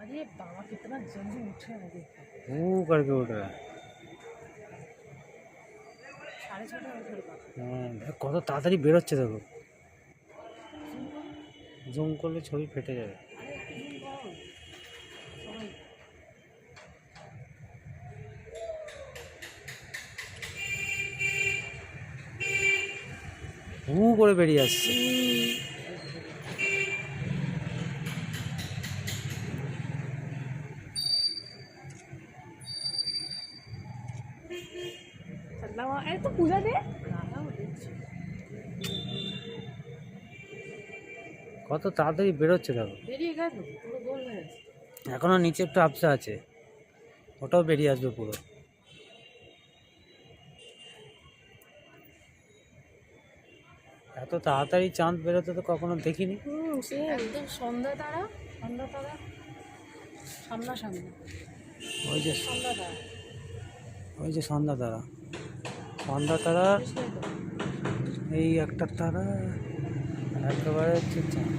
अरे बाबा कितना जल्दी उठे हैं देखो। वो करके उठ रहा है। 6:30 उठे बाबा। হ্যাঁ, দেখ কত তাড়াতাড়ি বেরোচ্ছে দেখো। জুম করলে ছবি ফেটে যাবে। अरे একটু জুম করো সবাই। হু করে বেরিয়ে আসছে। चंदा ए तो पूजा दे রাধাও দেখছি। কত তাড়াতাড়ি বেরোচ্ছে দেখো। বেরিয়ে গেল পুরো গোল হয়ে গেছে। এখনো নিচে একটু আবসা আছে, ওটাও বেরিয়ে আসবে পুরো। এত তাড়াতাড়ি চাঁদ বেরোতে তো কখনো দেখিনি। সে একদম সন্ধ্যা তারা সামনাসামনি। ওই যে সন্ধ্যা তারা ওই যে সন্ধ্যা তারা, সন্ধ্যা তারা এই একটা তারা, একেবারে হচ্ছে চাঁদ।